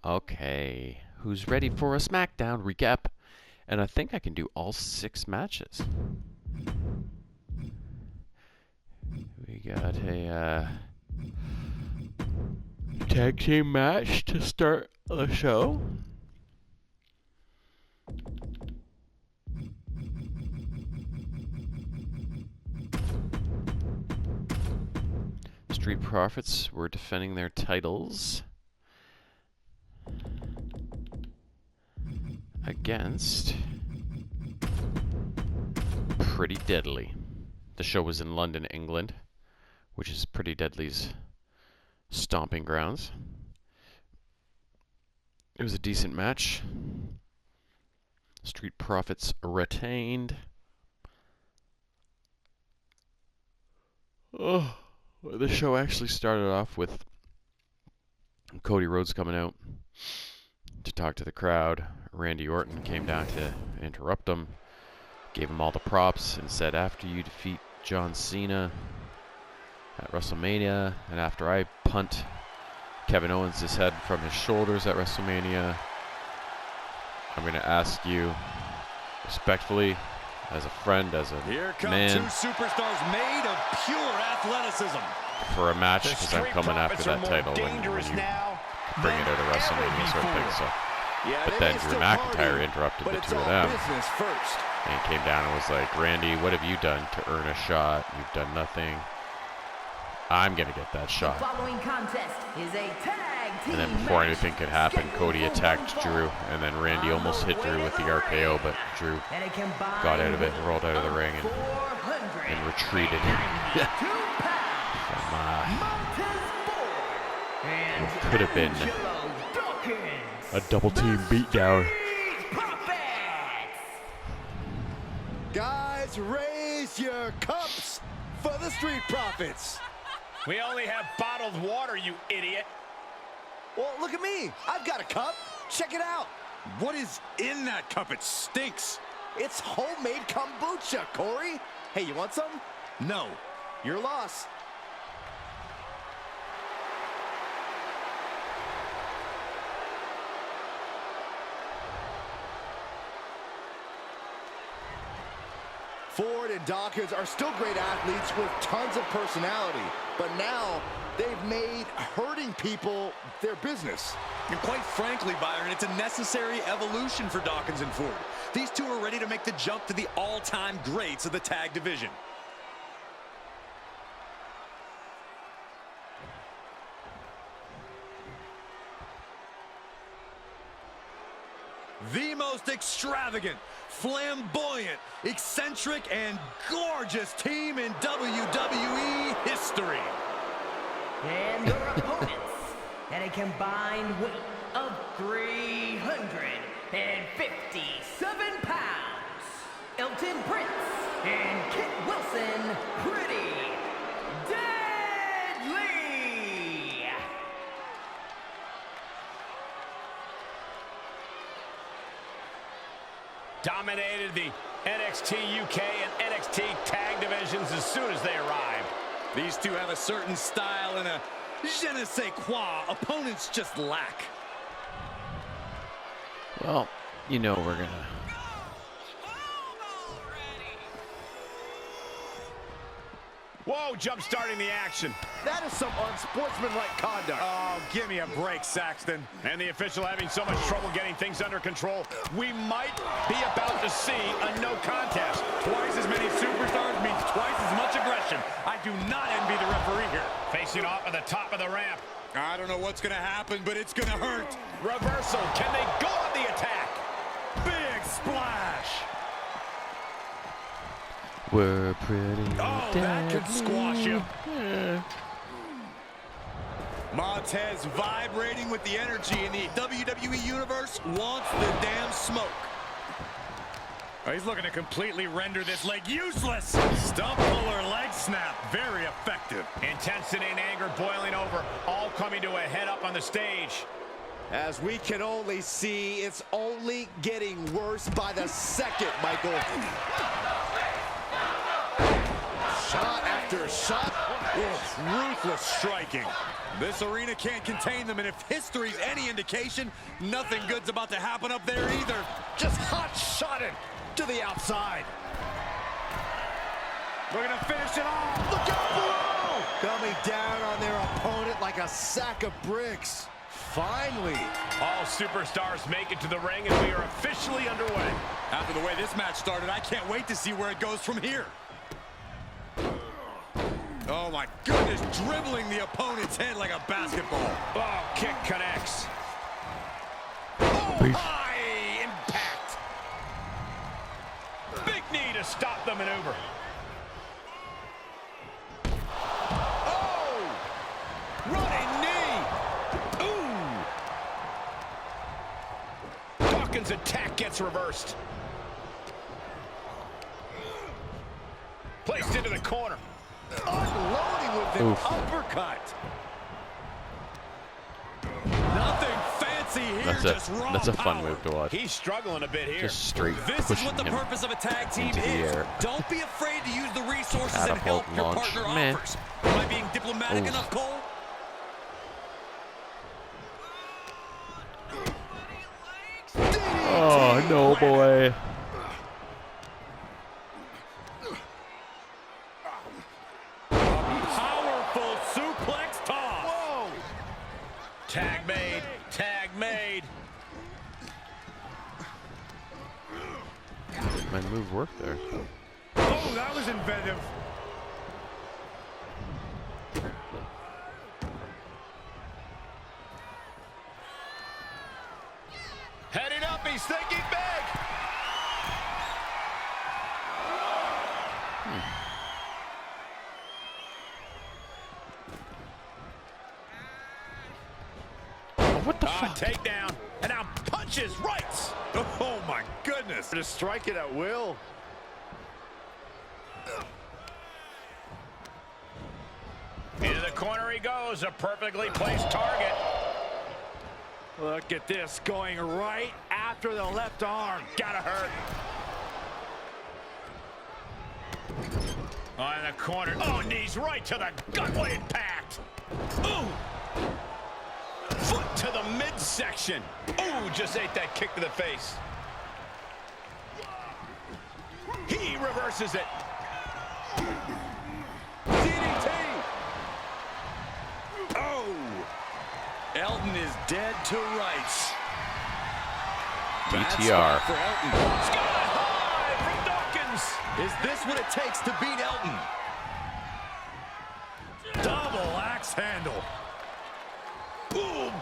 Okay, who's ready for a SmackDown recap? And I think I can do all 6 matches. We got a tag team match to start the show. Street Profits were defending their titles against Pretty Deadly. The show was in London, England, which is Pretty Deadly's stomping grounds. It was a decent match. Street Profits retained. Oh, the show actually started off with Cody Rhodes coming out to talk to the crowd. Randy Orton came down to interrupt him, gave him all the props, and said, after you defeat John Cena at WrestleMania, and after I punt Kevin Owens' head from his shoulders at WrestleMania, I'm going to ask you respectfully, as a friend, as a Here come man, 2 superstars made of pure athleticism. for a match, because I'm coming after that title when you bring it out of WrestleMania sort of thing. So, but then Drew McIntyre interrupted the two of them and came down and was like, Randy, what have you done to earn a shot? You've done nothing. I'm going to get that shot. The following contest is a tag team And then before match anything could happen, Cody attacked Drew, and then Randy almost hit Drew with the RKO, but Drew got out of it and rolled out of the ring and retreated from what could have been a double team beatdown. Guys, raise your cups for the Street Profits. We only have bottled water, you idiot. Well, look at me. I've got a cup. Check it out. What is in that cup? It stinks. It's homemade kombucha, Corey. Hey, you want some? No. Your loss. Ford and Dawkins are still great athletes with tons of personality, but now they've made hurting people their business. And quite frankly, Byron, it's a necessary evolution for Dawkins and Ford. These two are ready to make the jump to the all-time greats of the tag division. The most extravagant, flamboyant, eccentric, and gorgeous team in WWE history. And your opponents at a combined weight of 357 pounds, Elton Prince and Kit Wilson, Pretty Deadly. Dominated the NXT UK and NXT tag divisions as soon as they arrived. These two have a certain style and a je ne sais quoi opponents just lack. Well, you know we're going to... Whoa, jump-starting the action. That is some unsportsmanlike conduct. Oh, give me a break, Saxton. And the official having so much trouble getting things under control, we might be about to see a no contest. Twice as many superstars means twice as much aggression. I do not envy the referee here. Facing off at the top of the ramp. I don't know what's going to happen, but it's going to hurt. Reversal. Can they go on the attack? Big splash. We're pretty Oh, that could squash you. Montez vibrating with the energy in the WWE Universe wants the damn smoke. Oh, he's looking to completely render this leg useless. Stump puller leg snap, very effective. Intensity and anger boiling over, all coming to a head up on the stage. As we can only see, it's only getting worse by the second, Michael. Shot after shot. Ruthless striking. This arena can't contain them, and if history's any indication, nothing good's about to happen up there either. Just hot-shotted to the outside. We're gonna finish it off. Look out below! Coming down on their opponent like a sack of bricks. Finally. All superstars make it to the ring, and we are officially underway. After the way this match started, I can't wait to see where it goes from here. Oh my goodness, dribbling the opponent's head like a basketball. Oh, kick connects. Oh, high impact. Big knee to stop the maneuver. Oh! Running knee! Ooh! Dawkins' attack gets reversed. Placed into the corner. Unloading with an uppercut. Nothing fancy here, just raw That's a fun power. move to watch. He's struggling a bit here. Just straight This is pushing what the him purpose of a tag team into the is. air. Don't be afraid to use the resources and Catapult help your launch. partner Meh. offers. Am I being diplomatic Ooh. enough, Cole? Oh, no, boy. Powerful suplex toss. Whoa! Tag made. Tag made. My move worked there. Oh, that was inventive. Heading up, he's thinking big. What the fuck? Takedown, and now punches right. Oh my goodness. To strike it at will. Into the corner he goes, a perfectly placed target. Look at this, going right after the left arm. Gotta hurt. Oh, in the corner. Oh, knees right to the gut. What impact. Ooh. Foot to the midsection. Ooh, just ate that kick to the face. He reverses it. DDT! Oh! Elton is dead to rights. Bad DTR. spot for Elton. Sky high from Dawkins. Is this what it takes to beat Elton? Double axe handle. Boom.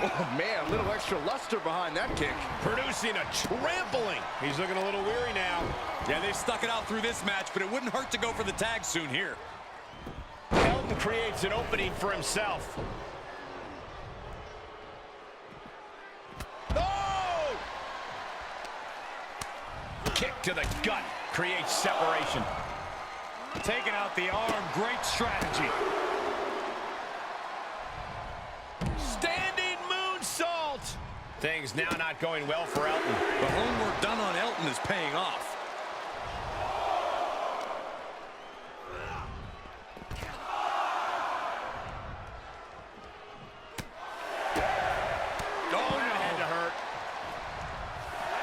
Oh, man, a little extra luster behind that kick. Producing a trampling. He's looking a little weary now. Yeah, they stuck it out through this match, but it wouldn't hurt to go for the tag soon here. Elton creates an opening for himself. Oh! Kick to the gut creates separation. Taking out the arm, great strategy. Standing moonsault. Things now not going well for Elton. The homework done on Elton is paying off. Oh, that had to hurt.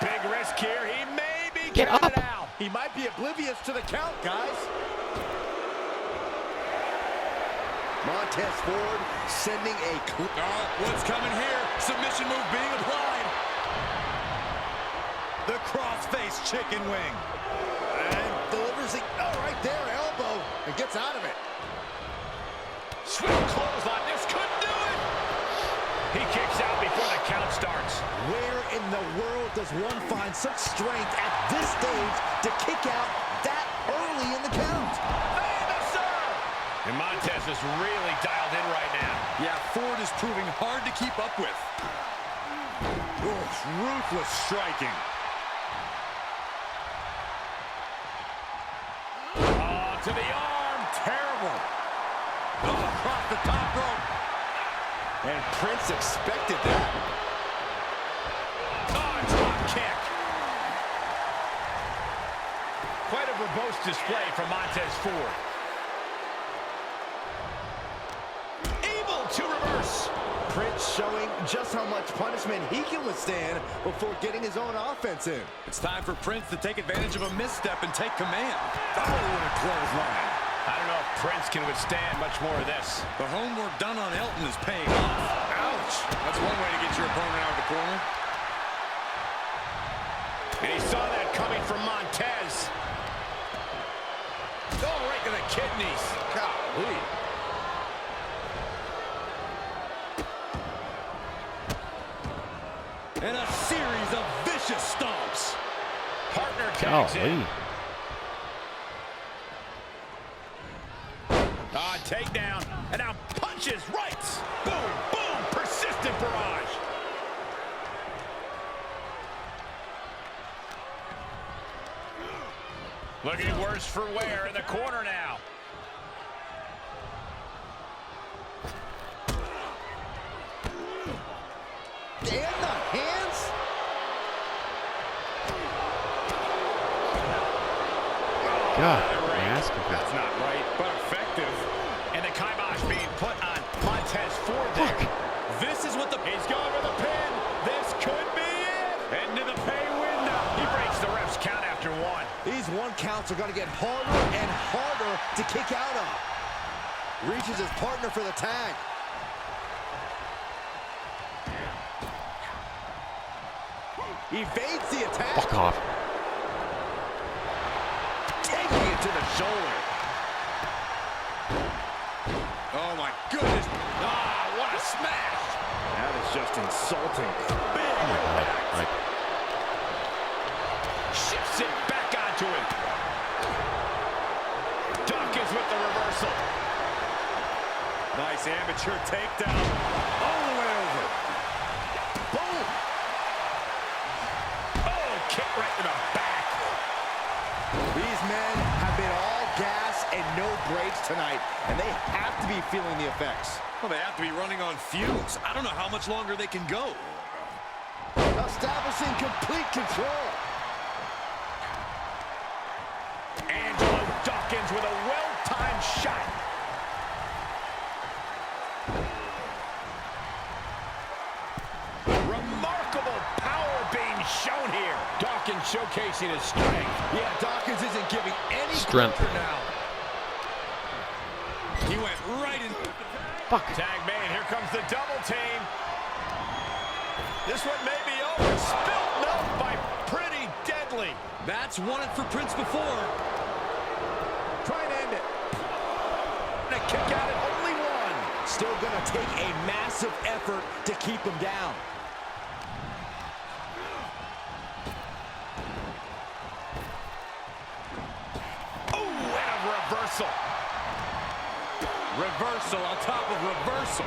Big risk here. He may be Get counted up. out. He might be oblivious to the count, guys. Montez Ford sending a Oh, what's coming here? Submission move being applied. The cross-face chicken wing. and delivers the right there, elbow, and gets out of it. Swift clothesline. This could do it. He kicks out before the count starts. Where in the world does one find such strength at this stage to kick out that early in the count? And the serve. And Montez is really dialed in right now. Yeah, Ford is proving hard to keep up with. Oof, ruthless striking. Oh, to the arm. Terrible. Oh, across the top rope. And Prince expected that. Oh, drop kick. Quite a verbose display from Montez Ford. Prince showing just how much punishment he can withstand before getting his own offense in. It's time for Prince to take advantage of a misstep and take command. Oh, what a clothesline. I don't know if Prince can withstand much more of this. The homework done on Elton is paying off. Ouch. That's one way to get your opponent out of the corner. And he saw that coming from Montez. Oh, right to the kidneys. Golly. And a series of vicious stomps. Partner tags in. Takedown. And now punches, rights. Boom, boom. Persistent barrage. Looking worse for wear in the corner now. And the hands. God, my ass kicked. That's not right, but effective. And the kibosh being put on Montez Ford there. This is what He's going for the pin. This could be it. Into the pay window. He breaks the ref's count after one. These one counts are going to get harder and harder to kick out of. Reaches his partner for the tag. Evades the attack. Fuck off. Taking it to the shoulder. Oh, my goodness. Ah, what a smash. That is just insulting. Big Oh my God. Right. shifts it back onto him. Dawkins with the reversal. Nice amateur takedown. All the way over. Boom. Oh, kick right to the back. These men have been all gas and no brakes tonight, and they have to be feeling the effects. Well, they have to be running on fumes. I don't know how much longer they can go. Establishing complete control. Angelo Dawkins with a well-timed shot. Remarkable power being shown here. Dawkins showcasing his strength. Yeah, Dawkins isn't giving any Strength. closer now. He went right in. Fuck. Tag made. Here comes the double team. This one may be over. Spilled milk by Pretty Deadly. That's won it for Prince before. Try and end it. And a kick out at only one. Still gonna take a massive effort to keep him down. Oh, and a reversal. Reversal on top of reversal.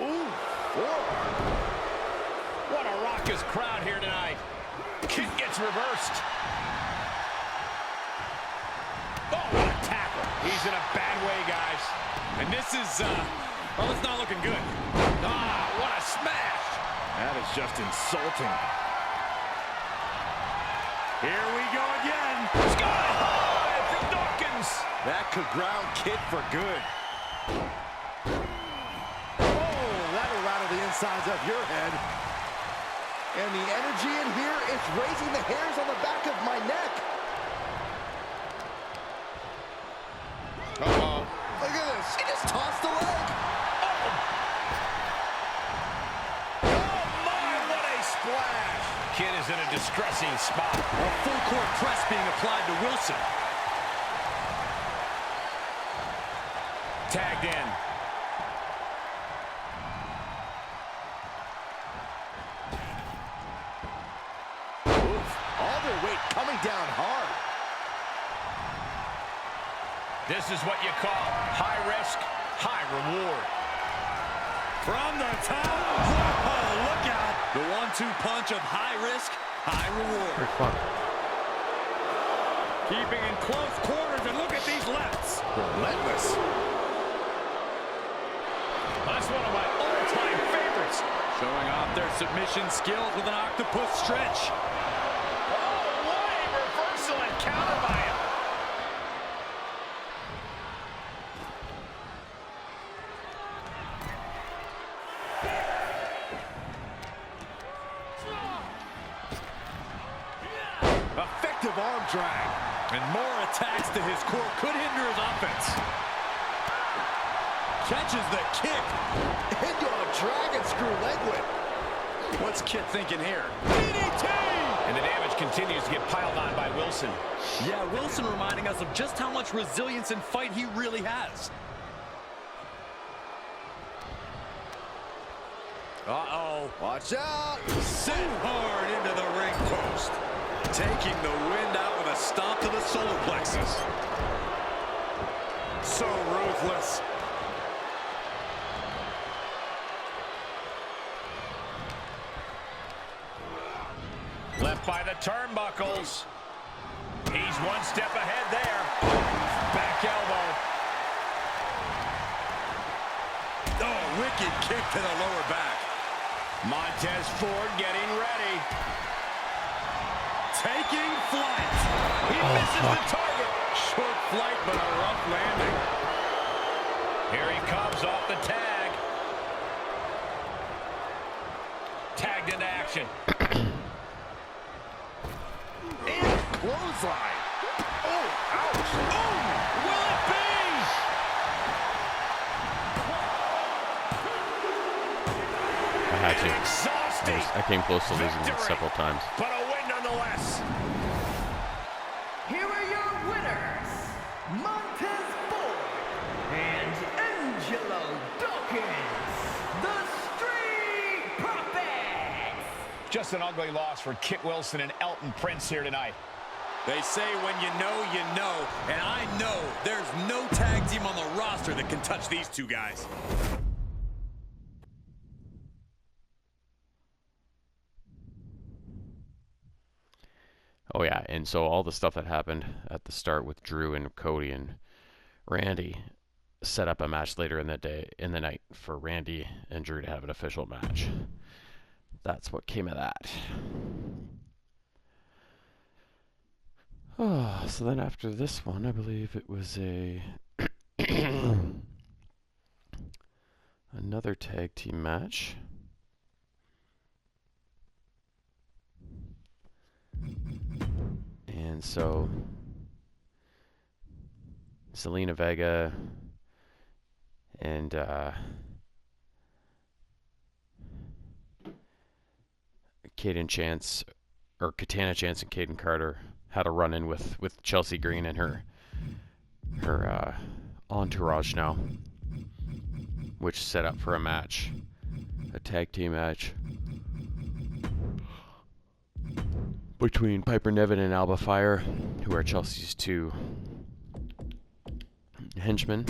Ooh, forearm. What a raucous crowd here tonight. Kick gets reversed. Oh, what a tackle. He's in a bad way, guys. And this is, well, it's not looking good. Ah, what a smash. That is just insulting. Here we go again. Sky high from Dawkins. That could ground Kid for good. Oh, that'll rattle the insides of your head. And the energy in here is raising the hairs on the back of my neck. Uh-oh. Look at this. He just tossed the leg. Oh, my, what a splash. Kid is in a distressing spot. A full court press being applied to Wilson. Tagged in. Oof. All their weight coming down hard. This is what you call high risk, high reward. From the top. Whoa, look out. The 1-2 punch of high risk, high reward. Pretty fun. Keeping in close quarters, and look at these lefts. Relentless. That's one of my all-time favorites. Showing off their submission skills with an octopus stretch. Oh, what a reversal and counter by him. drag. And more attacks to his core could hinder his offense. Catches the kick. Into a dragon screw leg whip. What's Kit thinking here? DDT! And the damage continues to get piled on by Wilson. Yeah, Wilson reminding us of just how much resilience and fight he really has. Uh-oh. Watch out. Sent hard into the ring post. Taking the wind out with a stomp to the solar plexus. So ruthless. Left by the turnbuckles. He's one step ahead there. Back elbow. Oh, wicked kick to the lower back. Montez Ford getting ready. Taking flight. He misses the target. Short flight, but a rough landing. Here he comes off the tag. Tagged into action. And clothesline. Oh, ouch. Oh, will it be? I had to. Exhausting. I came close to losing it Victory. several times. But a win nonetheless. Here are your winners, Montez Ford and Angelo Dawkins, the Street Profits. Just an ugly loss for Kit Wilson and Elton Prince here tonight. They say when you know, you know. And I know there's no tag team on the roster that can touch these two guys. Oh yeah, and so all the stuff that happened at the start with Drew and Cody and Randy set up a match later in the night for Randy and Drew to have an official match. That's what came of that. Oh, so then after this one, I believe it was another tag team match. And so Zelina Vega and Katana Chance and Kaden Carter had a run-in with Chelsea Green and her entourage now, which set up for a tag team match between Piper Niven and Alba Fire, who are Chelsea's two henchmen.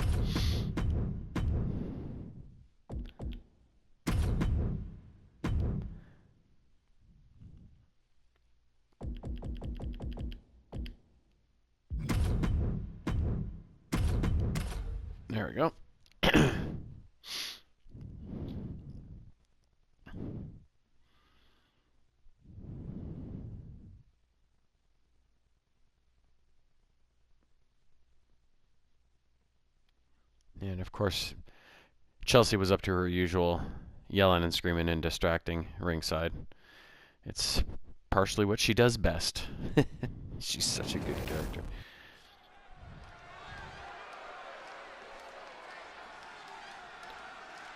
There we go. And of course, Chelsea was up to her usual yelling and screaming and distracting ringside. It's partially what she does best. She's such a good character.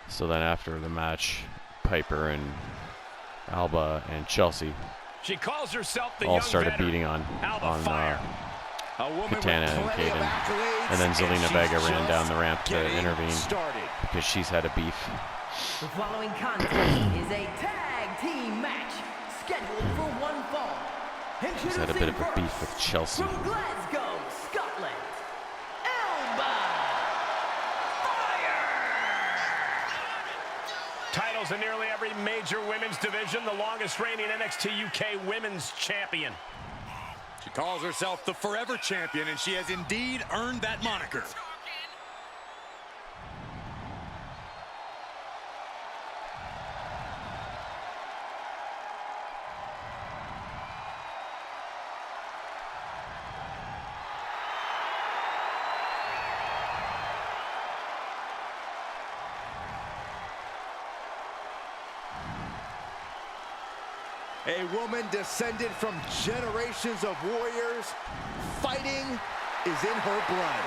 So then after the match, Piper and Alba and Chelsea She calls herself the all young started veteran, beating on Alba Fire. Katana and Kaden. And then Zelina Vega ran down the ramp to intervene because she's had a beef. The following contest is a tag team match scheduled for one fall. She's had a bit of a beef with Chelsea. From Glasgow, Scotland, Alba Fire. Titles in nearly every major women's division. The longest reigning NXT UK Women's Champion. She calls herself the Forever Champion, and she has indeed earned that moniker. A woman descended from generations of warriors. Fighting is in her blood.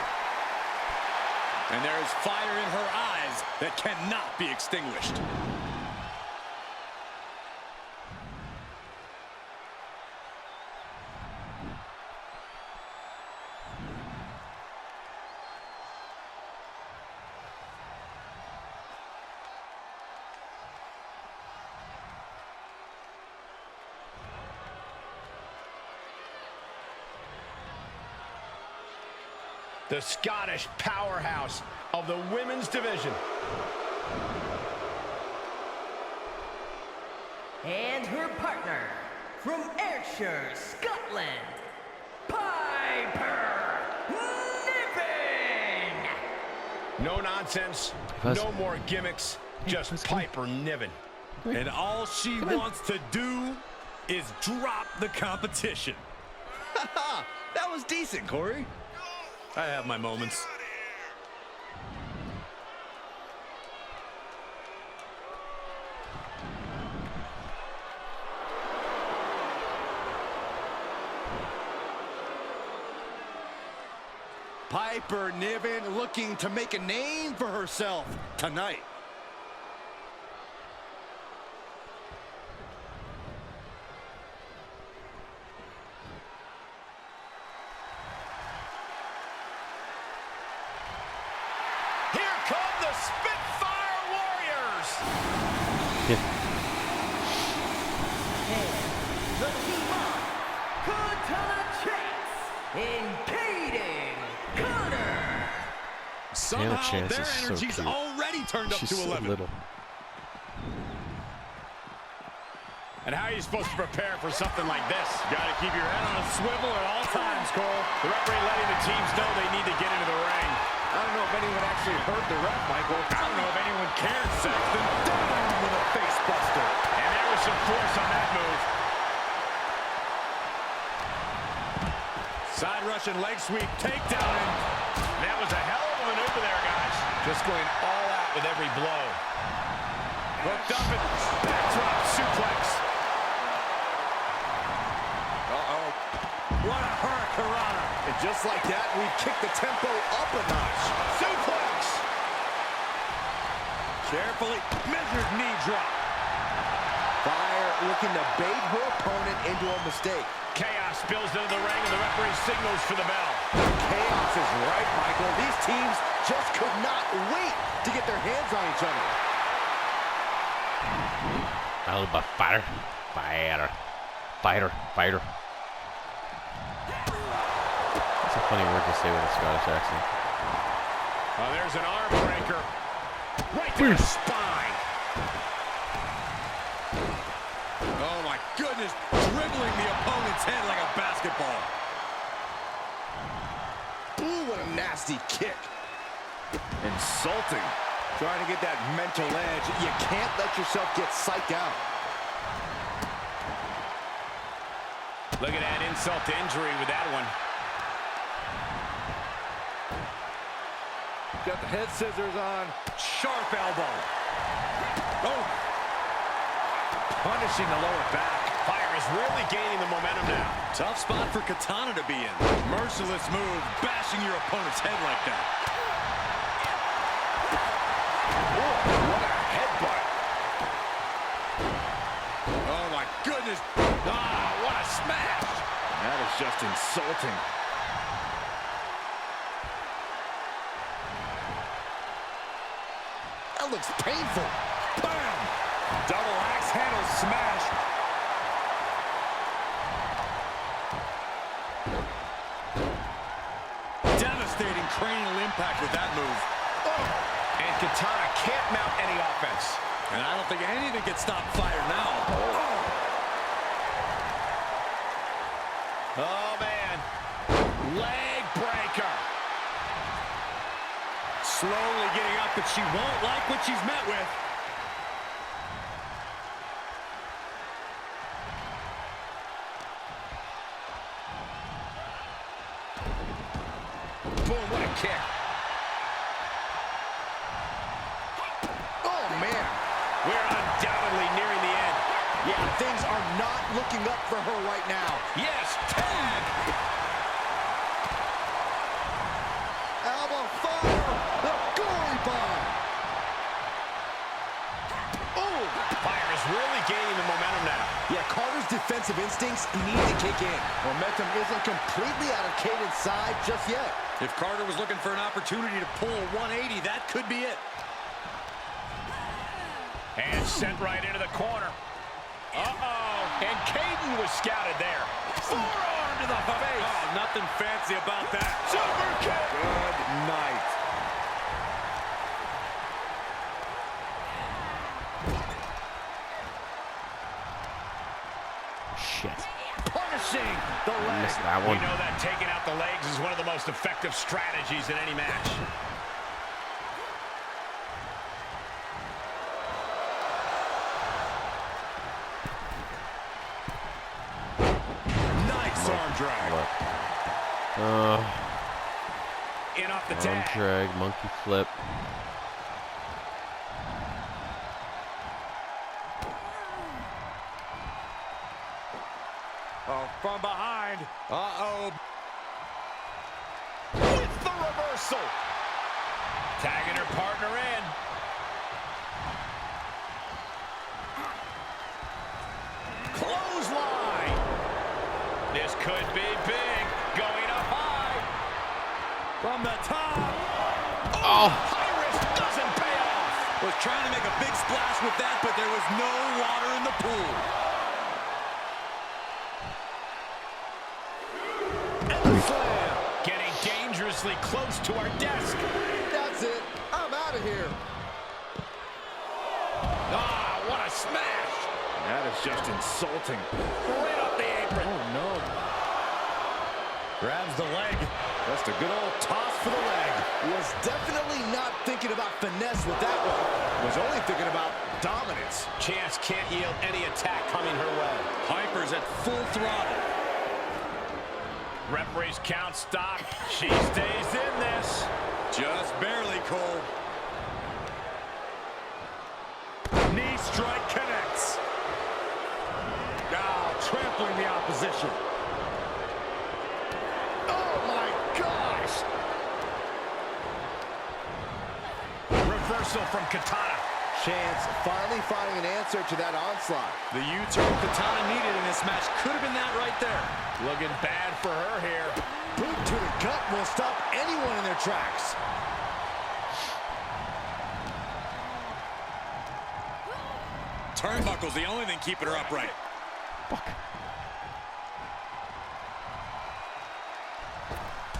And there is fire in her eyes that cannot be extinguished. The Scottish powerhouse of the women's division. And her partner, from Ayrshire, Scotland, Piper Niven! No nonsense, no more gimmicks, just Piper Niven. And all she wants to do is drop the competition. That was decent, Corey. I have my moments. Piper Niven looking to make a name for herself tonight. Here come the Spitfire Warriors! And the team of Katana Chase in Kaden Connor. Somehow Chance their is so energy's cute. already turned up She's to so 11. little. And how are you supposed to prepare for something like this? You gotta keep your head on a swivel at all times, Cole. The referee letting the teams know they need to get into the ring. I don't know if anyone actually heard the ref, Michael. I don't know if anyone cared, Saxton. Down with a face buster. And there was some force on that move. Side rush and leg sweep, takedown. And That was a hell of a maneuver there, guys. Just going all out with every blow. Hooked up and backdrop suplex. uh-oh. What a hurricanrana. And just like that, we kick the tempo up a notch. Suplex. Carefully measured knee drop. Fire looking to bait her opponent into a mistake. Chaos spills into the ring and the referee signals for the bell. Chaos is right, Michael. These teams just could not wait to get their hands on each other. Oh, but fighter. That's a funny word to say with a Scottish accent. Oh, there's an arm breaker. Right to the spine. Oh my goodness, dribbling the opponent's head like a basketball. Ooh, what a nasty kick. Insulting. Trying to get that mental edge. You can't let yourself get psyched out. Look at that insult to injury with that one. Got the head scissors on. Sharp elbow. Oh. Punishing the lower back. Fire is really gaining the momentum now. Tough spot for Katana to be in. Merciless move, bashing your opponent's head like that. What a headbutt. Oh my goodness. Ah, what a smash. That is just insulting. That looks painful. Bam! Double axe handle smash. Devastating cranial impact with that move. And Katana can't mount any offense. And I don't think anything can stop Fire now. Oh, man. Leg breaker. Slowly getting up, but she won't like what she's met with. Boom, what a kick. Oh, man. We're undoubtedly nearing the end. Yeah, things are not looking up for her right now. Yes, tag! Elbow fire, the goalie bomb. Oh! Fire is really gaining the momentum now. Yeah, Carter's defensive instincts need to kick in. Momentum isn't completely out of Caden's side just yet. If Carter was looking for an opportunity to pull a 180, that could be it. And sent right into the corner. Uh-oh. And Caden was scouted there. Forearm to the face. Oh, nothing fancy about that. Super kick. Good night. Shit. Punishing the leg. Missed that We one. know that taking out the legs is one of the most effective strategies in any match. Nice arm drag. In off the Arm tag. drag, monkey flip. Oh, from behind. Uh-oh. With the reversal. Tagging her partner in. Clothesline. This could be big. Going up high. From the top. Oh! High risk doesn't pay off. Was trying to make a big splash with that, but there was no water in the pool. And the slam. Getting dangerously close to our desk. That's it. I'm out of here. Ah, what a smash. That is just insulting. Right up the apron. Oh, no. Grabs the leg. Just a good old toss for the leg. Was definitely not thinking about finesse with that one. Was only thinking about dominance. Chance can't yield any attack coming her way. Piper's at full throttle. Referee's count stopped. She stays in this. Just barely, Cole. Knee strike connects. Oh, trampling the opposition. Oh, my gosh. Reversal from Katana. Chance finally finding an answer to that onslaught. The U-turn Katana needed in this match could have been that right there. Looking bad for her here. Boot to the gut will stop anyone in their tracks. Turnbuckle's the only thing keeping her upright.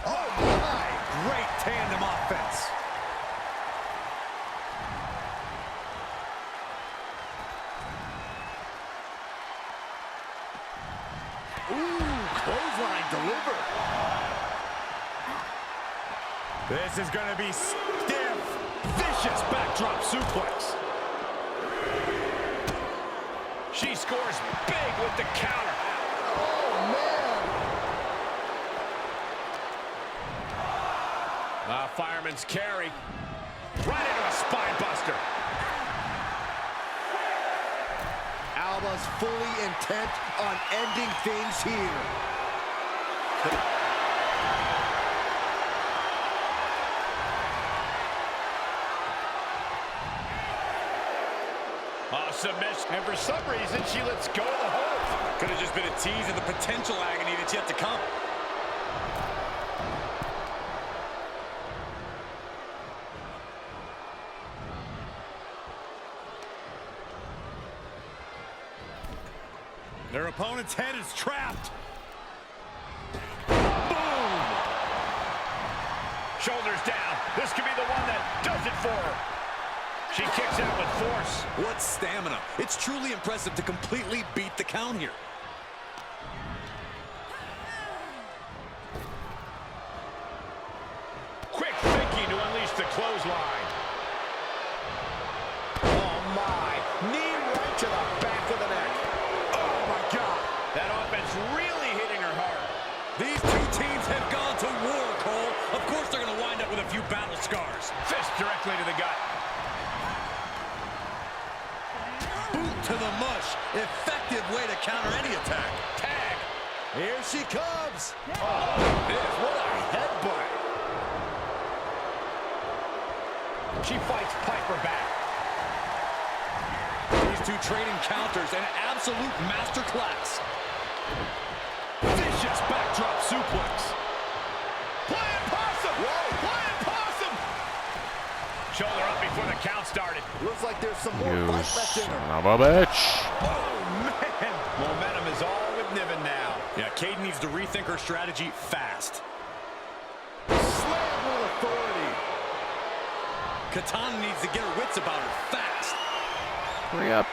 Oh, my. Great tandem offense. Ooh, clothesline delivered. This is going to be stiff. Vicious backdrop suplex. She scores big with the counter. Oh, man. Fireman's carry. Right into a spine buster. Alba's fully intent on ending things here. Submission. And for some reason, she lets go of the hold. Could have just been a tease of the potential agony that's yet to come. Their opponent's head is trapped. Boom! Shoulders down. This could be the one that does it for her. She kicks out with force. What stamina. It's truly impressive to completely beat the count here. Quick thinking to unleash the clothesline. Oh, my. Knee right to the back of the neck. Oh, my God. That offense really hitting her hard. These two teams have gone to war, Cole. Of course they're going to wind up with a few battle scars. Fist directly to the gut. Boot to the mush. Effective way to counter any attack. Tag. Here she comes. Oh, this, what a headbutt. She fights Piper back. These two trading counters, an absolute masterclass. Vicious backdrop suplex. Flying possum! Whoa! Flying possum! Shoulder up before the count started. Looks like there's some more You fight left in her. son of a bitch. Oh, man! Momentum is all with Niven now. Yeah, Kate needs to rethink her strategy fast. Slam with authority. Katana needs to get her wits about her fast. Hurry up.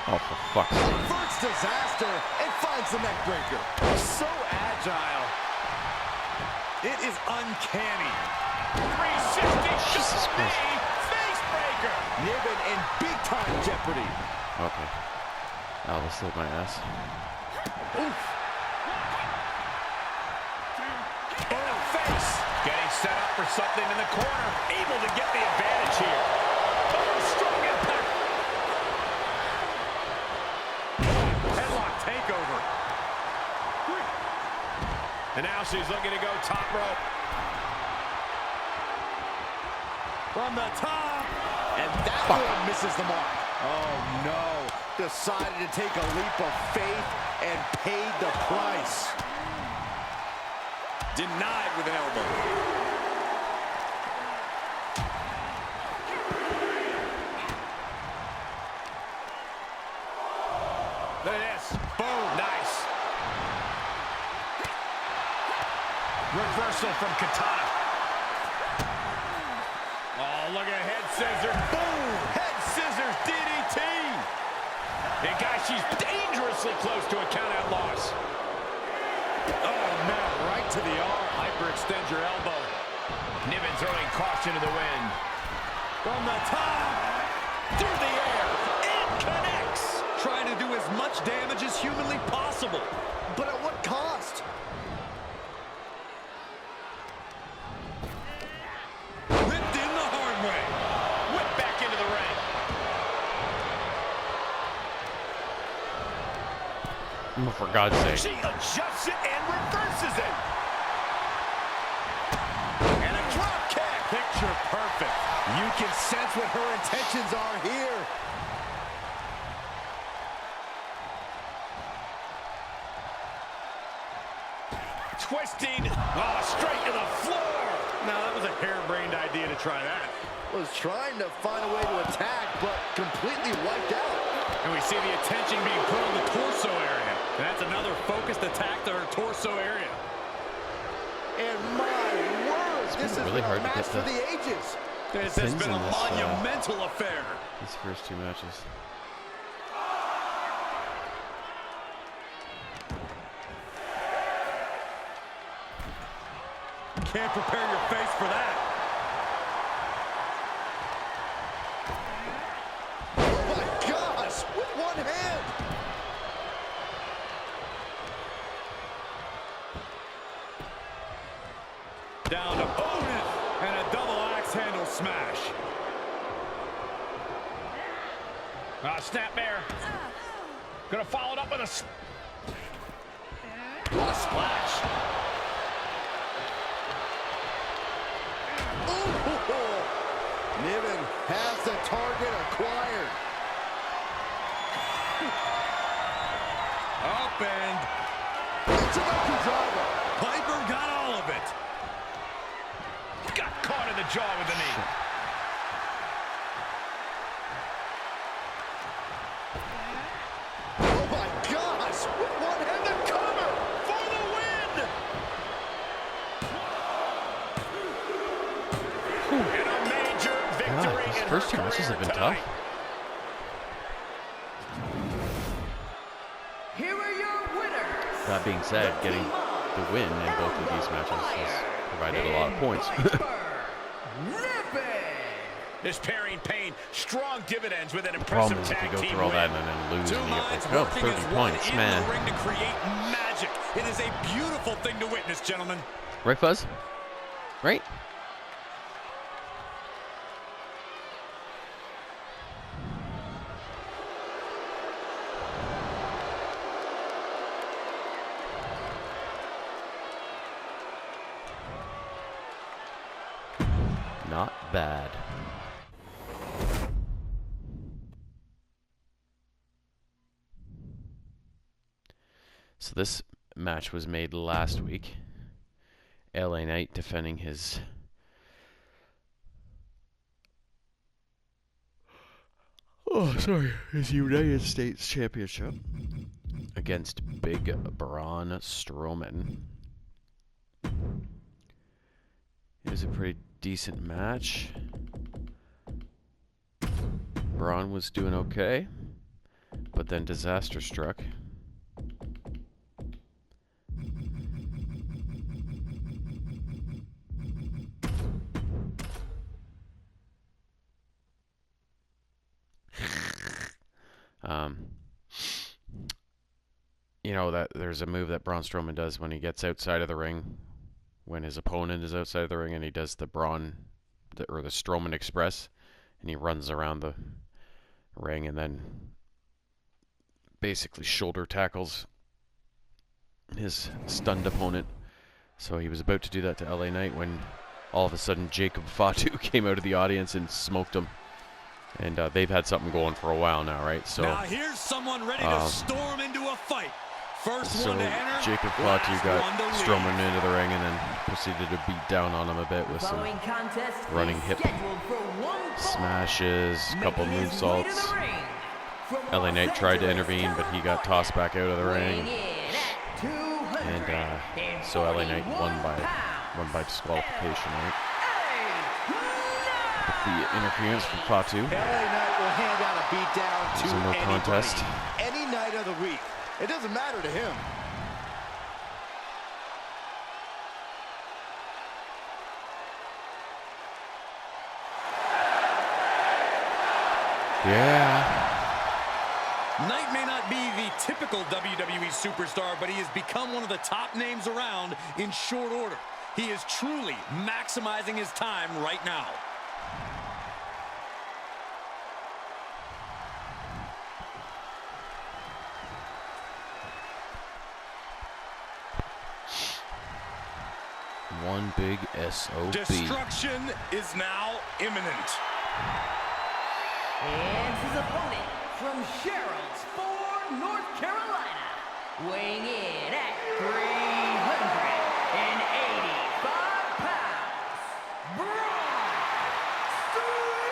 Oh, for fuck's sake. First disaster and finds the neck breaker. So agile. It is uncanny. 360 Jesus Christ. face breaker. Niven in big time jeopardy. Okay. Alice saved my ass. Oof. Oh, face. Getting set up for something in the corner. Able to get the advantage here. Oh, strong impact. Headlock takeover. And now she's looking to go top rope. From the top. And that one misses the mark. Oh, no. Decided to take a leap of faith and paid the price. Denied with an elbow. Look at this. Boom. Nice. Reversal from Katana. Oh, look at head scissors. Boom. Head scissors DDT. And guys, she's dangerously close to a count-out loss. Oh, no. Right to the arm. Hyperextend your elbow. Niven throwing caution to the wind. From the top. Through the air. It connects. Trying to do as much damage as humanly possible. But at what cost? Ripped in the hard way. Whip back into the ring. Oh, for God's sake. She adjusts it and reverses it. And a drop kick. Picture perfect. You can sense what her intentions are here. Twisting. Oh, straight to the floor. Now, that was a harebrained idea to try that. Was trying to find a way to attack, but completely wiped out. And we see the attention being put on the torso area. And that's another focused attack to her torso area. And my word, this is really a hard to match get for the the ages. This has pins been in a this, monumental affair. These first two matches. Can't prepare your face for that. Oh my gosh, with one hand. Down to Otis and a double axe handle smash. Snap bear. Gonna follow it up with a What a splash. Ooh. Niven has the target acquired. Up and It's a monkey driver. Piper got all of it. got caught in the jaw with the knee. Oh my gosh, with one hand the cover for the win. And a major victory. These in first her two matches have been career tough. tonight. Here are your winners. That being said, getting the win in both of these matches has provided a lot of points. This pairing paying strong dividends with an Problem impressive is if you tag go team through all that win. and then lose Two and you minds get like, oh, working 30 as one points, in man. the ring to create magic. It is a beautiful thing to witness, gentlemen. Right, Fuzz? Right? Not bad. So this match was made last week. LA Knight defending his his United States Championship against Big Braun Strowman. It was a pretty decent match. Braun was doing okay, but then disaster struck. You know that there's a move that Braun Strowman does when he gets outside of the ring, when his opponent is outside of the ring, and he does the the Strowman Express, and he runs around the ring and then basically shoulder tackles his stunned opponent. So he was about to do that to LA Knight when all of a sudden Jacob Fatu came out of the audience and smoked him. And they've had something going for a while now, right? So now here's someone ready to storm into a fight. First one to enter. Jacob Fatu got Strowman into the ring and then proceeded to beat down on him a bit with some running hip smashes, a couple moonsaults. LA Knight tried to intervene, but he got tossed back out of the ring. And so LA Knight won by disqualification, right? With the interference from Fatu. LA Knight will hand out a beatdown to no anybody. contest. Any night of the week. It doesn't matter to him. Yeah. Knight may not be the typical WWE superstar, but he has become one of the top names around in short order. He is truly maximizing his time right now. One big SOB. Destruction is now imminent. And his opponent from Sherrills, North Carolina, weighing in at 385 pounds, Braun Strowman!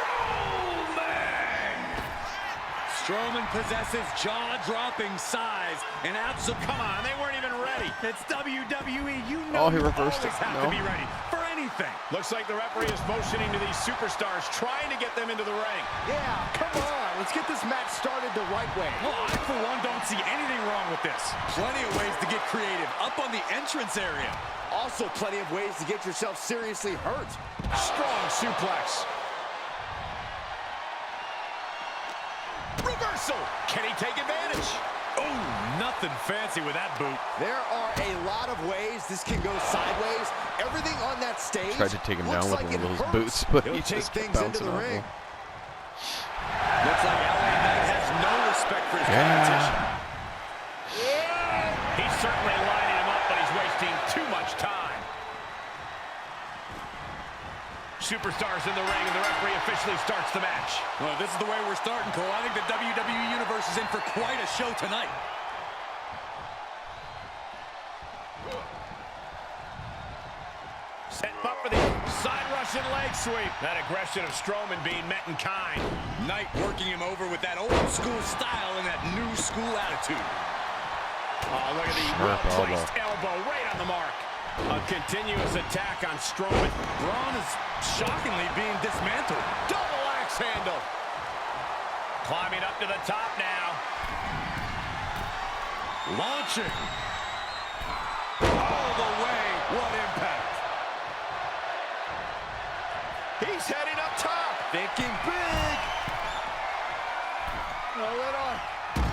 Strowman possesses jaw-dropping size, and come on, they weren't even ready. It's WWE, you know. Oh, he reversed it. Have to be ready for anything. Looks like the referee is motioning to these superstars, trying to get them into the ring. Yeah, come on. Let's get this match started the right way. Well, I, for one, don't see anything wrong with this. Plenty of ways to get creative up on the entrance area. Also, plenty of ways to get yourself seriously hurt. Strong suplex. Reversal. Can he take advantage? Oh, nothing fancy with that boot. There are a lot of ways this can go sideways. Everything on that stage Tried to take him down with like one of those hurts. boots, but He'll he take just kept things into bouncing the off ring. him. Looks like LA Knight has no respect for his competition. He's certainly lining him up, but he's wasting too much time. Superstars in the ring, and the referee officially starts the match. Well, this is the way we're starting, Cole. I think the WWE Universe is in for quite a show tonight. Setting up for the side Russian leg sweep. That aggression of Strowman being met in kind. Knight working him over with that old school style and that new school attitude. Oh, look at the well-placed elbow right on the mark. A continuous attack on Strowman. Braun is shockingly being dismantled. Double axe handle. Climbing up to the top now. Launching. All the way. What impact. He's heading up top. Thinking big. Throw it on.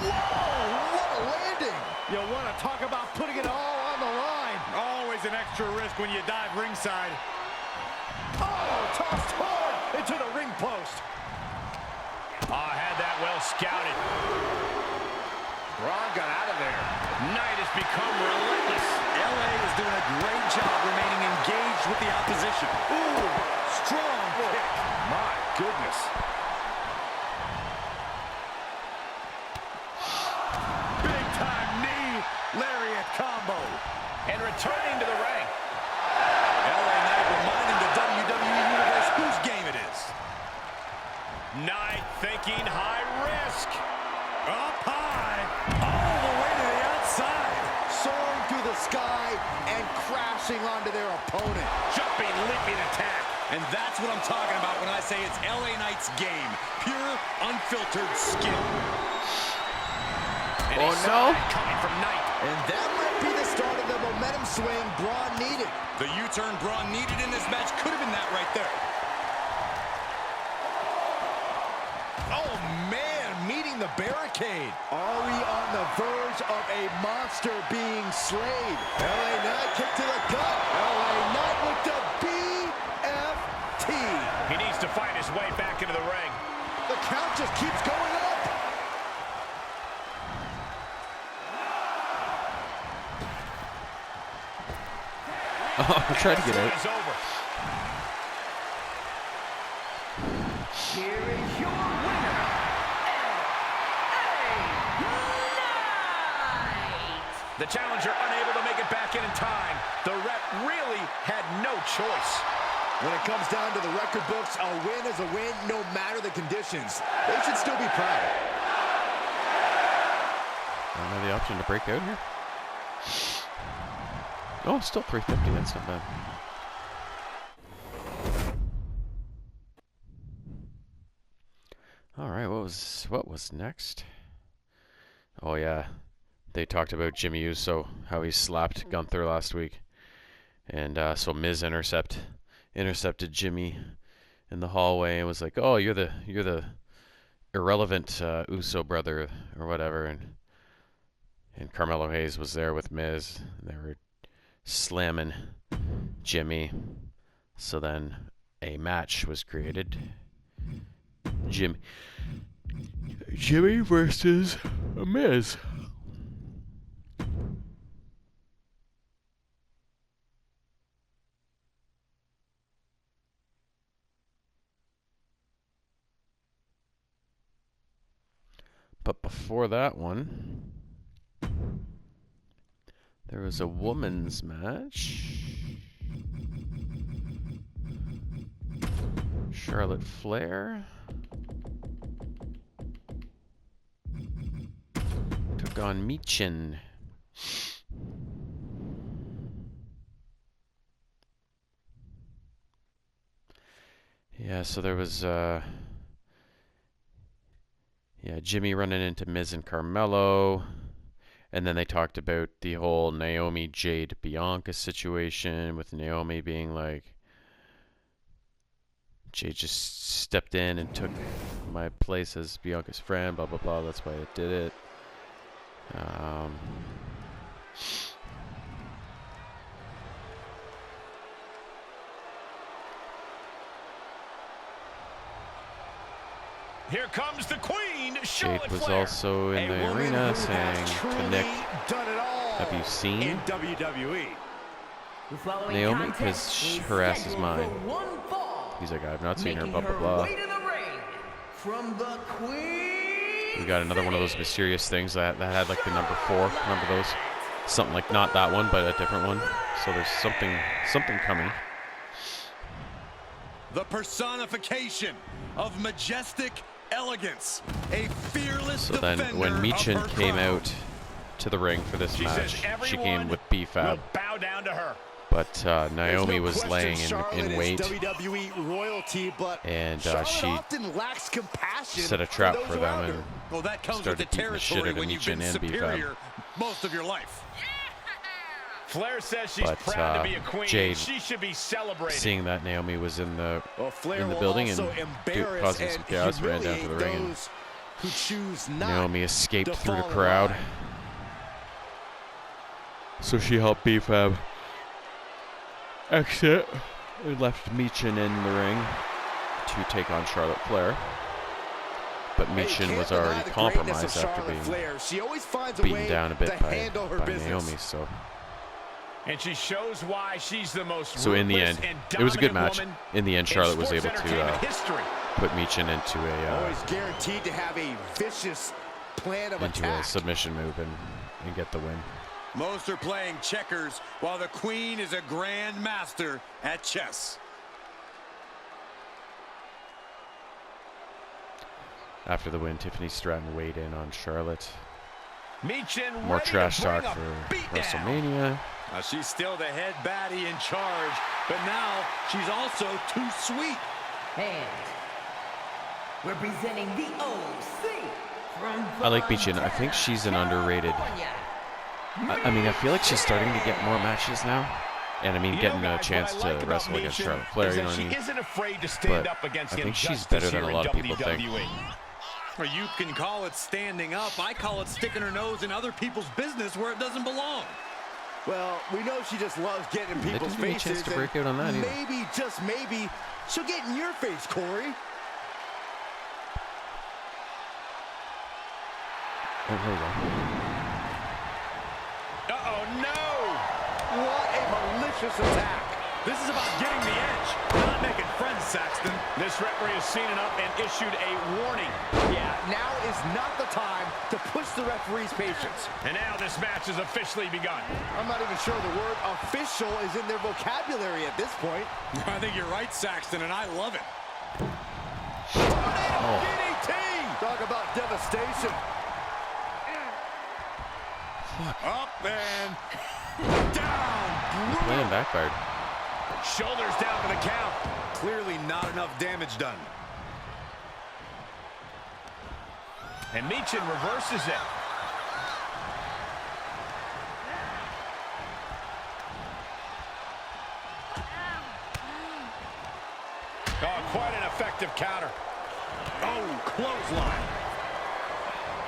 Whoa, what a landing. You want to talk about putting it all on the line. Always an extra risk when you dive ringside. Oh, tossed hard into the ring post. Oh, had that well scouted. Braun got out of there. Knight has become relentless. LA is doing a great job remaining engaged with the opposition. Ooh, strong kick. My goodness. Big time knee, lariat combo. And returning to the ring. LA Knight reminding the WWE Universe whose game it is. Knight thinking high risk. Up high, all the way to the outside. Soaring through the sky and crashing onto their opponent. Jumping, leaping attack. And that's what I'm talking about when I say it's LA Knight's game. Pure, unfiltered skill. And Oh, a no. side coming from Knight. And that might be the start of the momentum swing Braun needed. The U-turn Braun needed in this match could have been that right there. Oh, man, meeting the barricade. Are we on the verge of a monster being slayed? LA Knight kick to the gut. LA Knight with the BFT. He needs to find his way back into the ring. The count just keeps going up. Oh, try to get out. Is over. Here is your winner, LA Knight. The challenger unable to make it back in time. The ref really had no choice. When it comes down to the record books, a win is a win no matter the conditions. They should still be proud. Don't have the option to break out here. Oh, still 350. That's not bad. All right, what was next? Oh yeah, they talked about Jimmy Uso, how he slapped Gunther last week, and so Miz intercepted Jimmy in the hallway and was like, "Oh, you're the irrelevant Uso brother or whatever," and Carmelo Hayes was there with Miz. They were slamming Jimmy. So then a match was created. Jimmy versus Miz. But before that one, there was a women's match. Charlotte Flair took on Michin. Yeah, so there was Jimmy running into Miz and Carmelo. And then they talked about the whole Naomi Jade Bianca situation, with Naomi being like, Jade just stepped in and took my place as Bianca's friend, blah, blah, blah. That's why I did it. Here comes the Queen, Jade Charlotte was Flair. also in the arena saying to Nick, have you seen in WWE? The following Naomi? contest Because is her ass is scheduled mine. for one fall. He's like, I've not seen her, Making blah, blah, blah. way to the ring from the Queen We got another one of those mysterious things that had like the number 4. Remember those? Something like, not that one, but a different one. So there's something coming. The personification of majestic elegance. A fearless So then when defender Michin of her came crown. out to the ring for this She says match, she everyone came with BFAB. will bow down to her. But Naomi was laying in wait, WWE royalty, but and Charlotte she often lacks compassion set a trap those for around them her. and Well, that comes with the started beating the shit territory out of when you've been Michin and BFAB. superior most of your life. Flair says she's But proud to be a queen. Jade, She should be celebrated. seeing that Naomi was in the Well, Flair will building and also embarrass causing some and chaos, ran down to the ring, and those who choose not Naomi escaped to through the fall in crowd. line. So she helped BFAB exit and left Michin in the ring to take on Charlotte Flair. But Hey, Michin can't was deny already the compromised greatness of after Charlotte being Flair. She always finds a beaten way down a bit to by handle her business. Naomi. So And she shows why she's the most So in the end, it was a good match. In the end, Charlotte was able to put Michin into Always guaranteed to have a vicious plan of attack. a submission move and get the win. Most are playing checkers while the Queen is a grand master at chess. After the win, Tiffany Stratton weighed in on Charlotte. Michin More trash talk for WrestleMania. Now she's still the head baddie in charge, but now she's also too sweet. And representing the OC from I like Michin. I think she's an underrated. I mean, I feel like she's starting to get more matches now. And I mean, getting a chance to wrestle against Charlotte Flair, you know what I mean? She isn't afraid to stand But up against I think she's better than a lot of people think. Or you can call it standing up. I call it sticking her nose in other people's business where it doesn't belong. Well, we know she just loves getting in people's Didn't give me a faces. chance to break out on that either. Maybe, just maybe, she'll get in your face, Corey. Oh, here we go. Uh-oh, no! What a malicious attack. This is about getting the edge, not making friends, Saxton. This referee has seen enough and issued a warning. Yeah, now is not the time to push the referee's patience. And now this match has officially begun. I'm not even sure the word official is in their vocabulary at this point. I think you're right, Saxton, and I love it. Tornado DDT! Talk about devastation. Up and down. Land backfired. Shoulders down for the count. Clearly not enough damage done. And Michin reverses it. Oh, quite an effective counter. Oh, clothesline.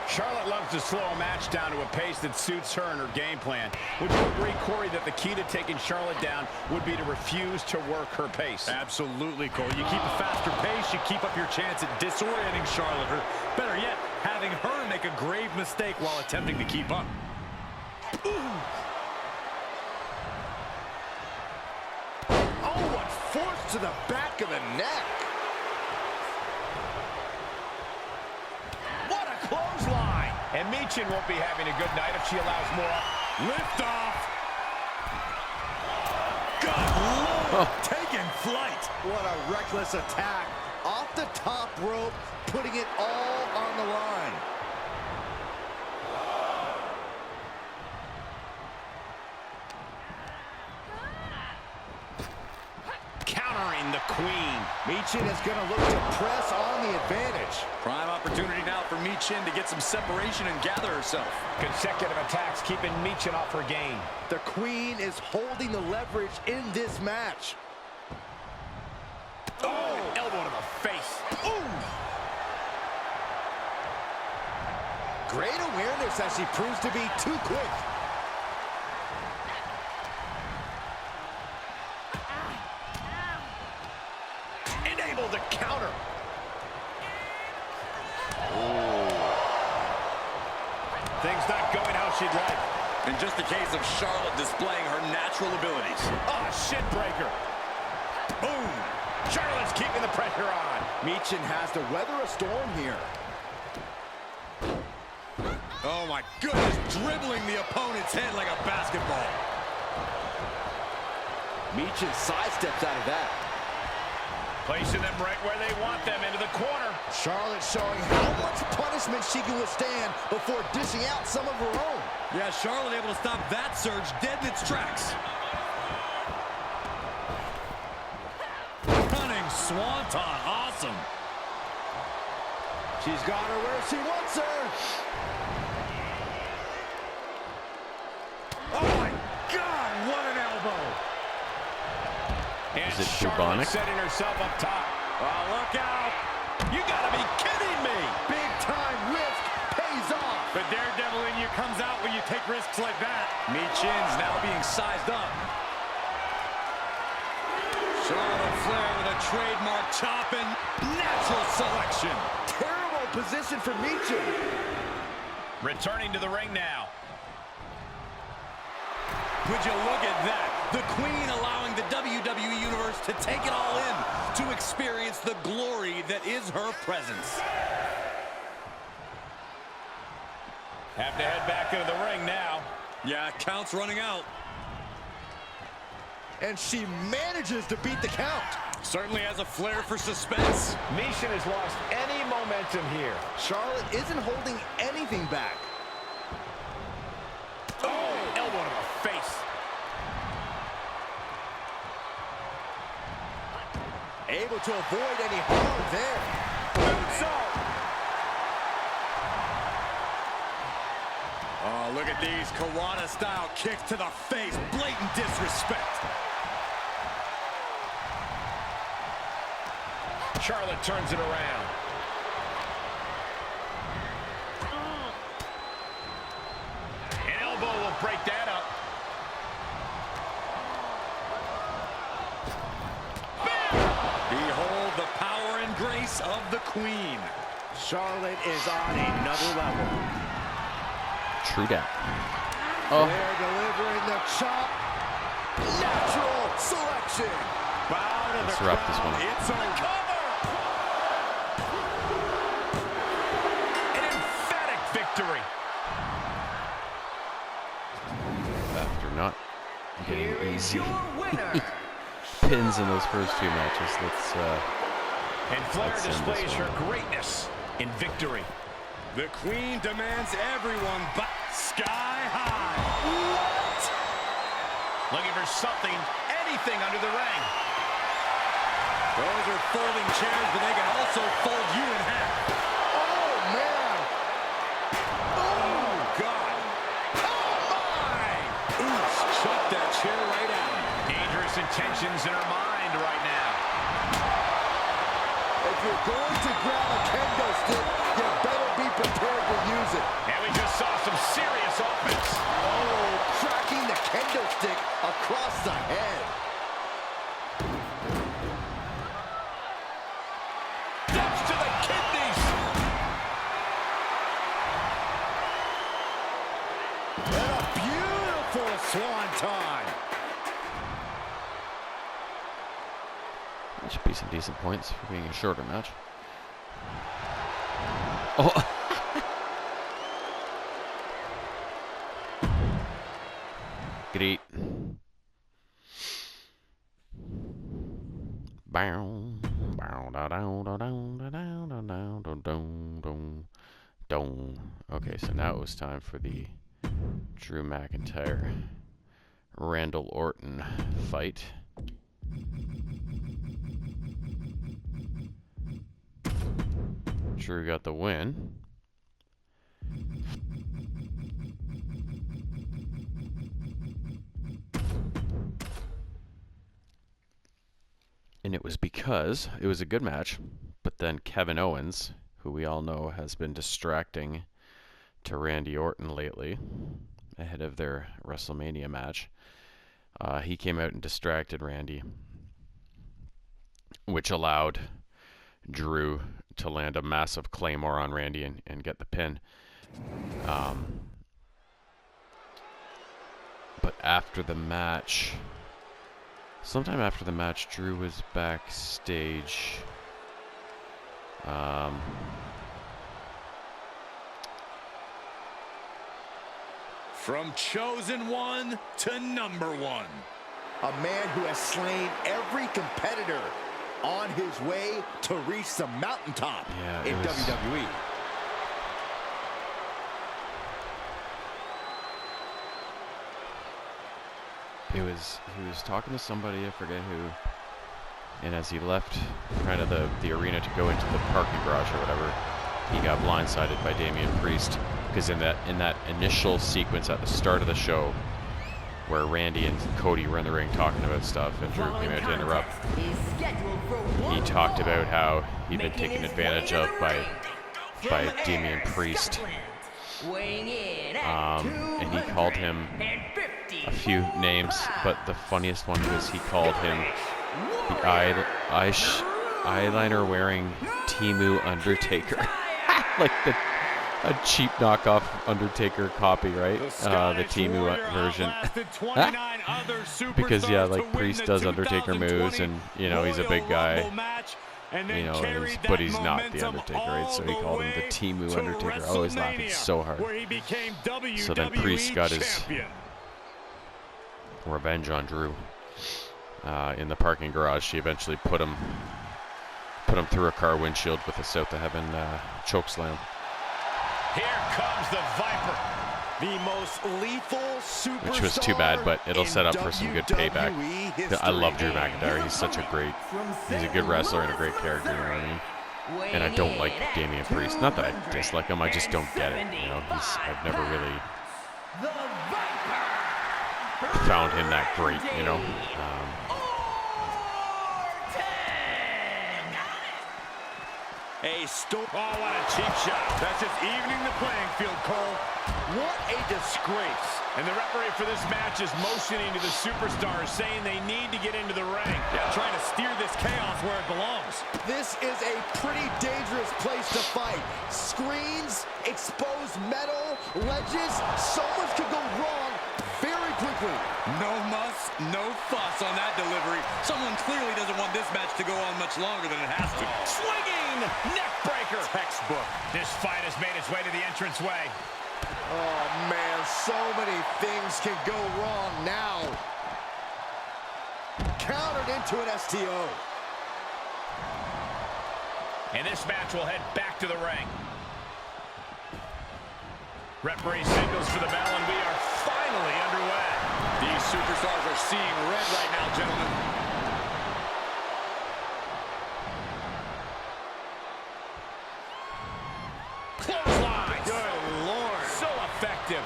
Charlotte loves to slow a match down to a pace that suits her and her game plan. Would you agree, Corey, that the key to taking Charlotte down would be to refuse to work her pace? Absolutely, Cole. You keep a faster pace, you keep up your chance at disorienting Charlotte, or better yet, having her make a grave mistake while attempting to keep up. Oh, what force to the back of the neck. What a clothesline. And Michin won't be having a good night if she allows more. Lift off. Good Lord, taking flight. What a reckless attack. Off the top rope, putting it all on the line. Countering the Queen. Michin is going to look to press on the advantage. Prime opportunity now for Michin to get some separation and gather herself. Consecutive attacks keeping Michin off her game. The Queen is holding the leverage in this match. Oh, elbow to the face. Ooh. Great awareness as she proves to be too quick. Able to counter. Things not going how she'd like. In just a case of Charlotte displaying her natural abilities. Oh, shin breaker. Boom. Charlotte's keeping the pressure on. Michin has to weather a storm here. Oh my goodness, dribbling the opponent's head like a basketball. Michin sidesteps out of that. Placing them right where they want them, into the corner. Charlotte showing how much punishment she can withstand before dishing out some of her own. Yeah, Charlotte able to stop that surge dead in its tracks. Running swanton, awesome. She's got her where she wants her. Oh my God, what an elbow. And Is it Charlotte bubonic? setting herself up top. Oh, look out. You gotta be kidding me. Big time risk pays off. The daredevil in you comes out when you take risks like that. Michin's now being sized up. Charlotte Flair with a trademark chopping. Natural selection. Terrible position for Michin. Returning to the ring now. Would you look at that? The Queen allowing the WWE Universe to take it all in, to experience the glory that is her presence. Have to head back into the ring now. Yeah, count's running out. And she manages to beat the count. Certainly has a flair for suspense. Nation has lost any momentum here. Charlotte isn't holding anything back. Oh, elbow to the face. Able to avoid any harm there. Oh, look at these Kawada-style kicks to the face. Blatant disrespect. Charlotte turns it around. An elbow will break that up. Behold the power and grace of the Queen. Charlotte is on another level. True that. They're delivering the chop. Natural selection. Bow to Let's the wrap this crowd. one. It's over. An emphatic victory. After not getting Here is easy your winner. pins in those first two matches, let's And Flair Let's end this displays her one. greatness in victory. The Queen demands everyone back sky high. What? Looking for something, anything under the ring. Those are folding chairs, but they can also fold you in half. Oh, man. Oh, God. Oh, my. Ooh, chucked that chair right out. Dangerous intentions in her mind right now. If you're going to grab a kendo stick, you better be prepared to use it. And we just saw some serious offense. Oh, tracking the kendo stick across the head. Steps to the kidneys. And a beautiful swanton. That should be some decent points for being a shorter match. Oh. Great. Bow, bow, da, down, da, down, da, down, da, down, da, dong, dong, dong. Okay, so now it was time for the Drew McIntyre Randall Orton fight. Drew got the win. And it was because it was a good match, but then Kevin Owens, who we all know has been distracting to Randy Orton lately, ahead of their WrestleMania match, he came out and distracted Randy, which allowed Drew to land a massive Claymore on Randy and get the pin. But after the match, sometime after the match, Drew was backstage. From chosen one to number one. A man who has slain every competitor on his way to reach the mountaintop in WWE. He was talking to somebody, I forget who, and as he left kind of the arena to go into the parking garage or whatever, he got blindsided by Damian Priest, because in that initial sequence at the start of the show where Randy and Cody were in the ring talking about stuff and Drew came out to interrupt, he talked about how he'd been taken advantage of by Damian Priest, and he called him a few names, but the funniest one was he called him the eyeliner wearing Timu Undertaker. Like A cheap knockoff Undertaker copy, right? The Timu version. Because yeah, like Priest does Undertaker moves, and you know he's a big guy. You know, but he's not the Undertaker, right? So he called him the Timu Undertaker. I always laughing so hard. So then Priest got his revenge on Drew in the parking garage. She eventually put him through a car windshield with a South of Heaven choke slam. Here comes the Viper, the most lethal superstar, which was too bad, but it'll set up for some good payback. I love Drew McIntyre. He's such a good wrestler and a great character, you know what I mean? And I don't like Damian Priest. Not that I dislike him, I just don't get it. You know, I've never really found him that great, you know. Oh, what a cheap shot. That's just evening the playing field, Cole. What a disgrace. And the referee for this match is motioning to the superstars, saying they need to get into the ring. Yeah, trying to steer this chaos where it belongs. This is a pretty dangerous place to fight. Screens, exposed metal, ledges, so much could go wrong very quickly. No muss, no fuss on that delivery. Someone clearly doesn't want this match to go on much longer than it has to. Swinging neck breaker. Textbook. This fight has made its way to the entranceway. Oh, man, so many things can go wrong now. Countered into an STO. And this match will head back to the ring. Referee signals for the bell, and we are finally underway. These superstars are seeing red right now, gentlemen. Clothesline. Good Lord. So effective.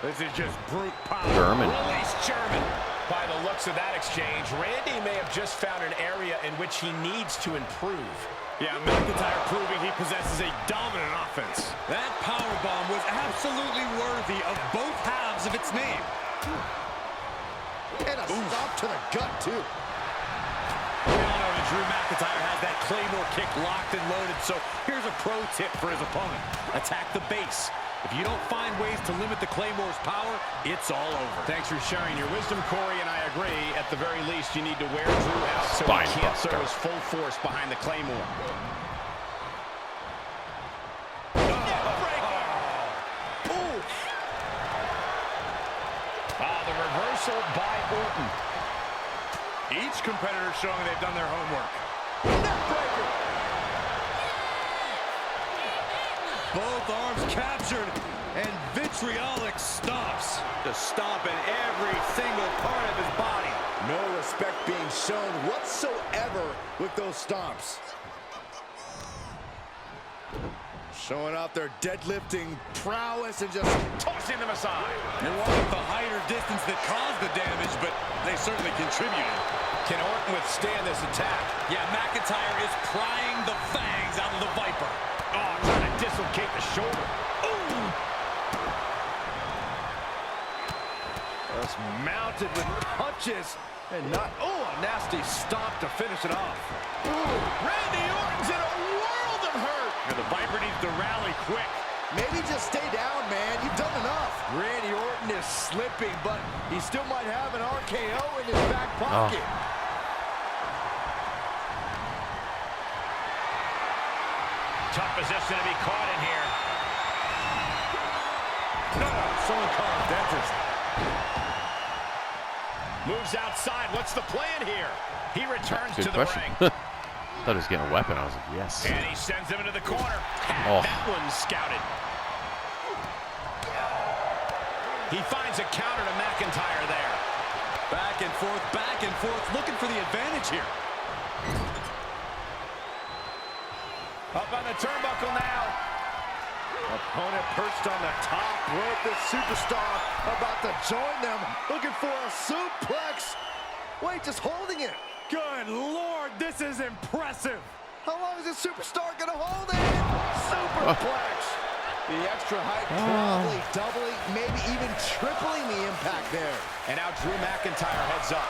This is just brute power. German. Release German. By the looks of that exchange, Randy may have just found an area in which he needs to improve. Yeah, McIntyre proving he possesses a dominant offense. That powerbomb was absolutely worthy of both halves of its name. And a stop to the gut, too. We all know that Drew McIntyre has that Claymore kick locked and loaded, so here's a pro tip for his opponent. Attack the base. If you don't find ways to limit the Claymore's power, it's all over. Thanks for sharing your wisdom, Corey, and I agree. At the very least, you need to wear Drew out so he can't throw his full force behind the Claymore. The reversal by Orton. Each competitor showing they've done their homework. Neckbreaker. Both arms captured, and vitriolic stops. Just stomping every single part of his body. No respect being shown whatsoever with those stomps. Showing off their deadlifting prowess and just Tossing them aside. It wasn't the height or distance that caused the damage, but they certainly contributed. Can Orton withstand this attack? Yeah, McIntyre is prying the fangs out of the Viper. Oh, trying to dislocate the shoulder. Ooh! just mounted with punches and not, oh, a nasty stomp to finish it off. Ooh, Randy Orton's in a world of hurt. And the Viper needs to rally quick. Maybe just stay down, man. You've done enough. Randy Orton is slipping, but he still might have an RKO in his back pocket. Tough position to be caught in here. No, someone call a dentist. Moves outside. What's the plan here? He returns to the question. ring. Thought he was getting a weapon. I was like, yes. And he sends him into the corner. Oh. That one's scouted. He finds a counter to McIntyre there. Back and forth, looking for the advantage here. Up on the turnbuckle now. Opponent perched on the top rope. This superstar about to join them. Looking for a suplex. Wait, just holding it. Good Lord, this is impressive. How long is this superstar going to hold it? Superplex. The extra height probably doubling, maybe even tripling the impact there. And now Drew McIntyre heads up.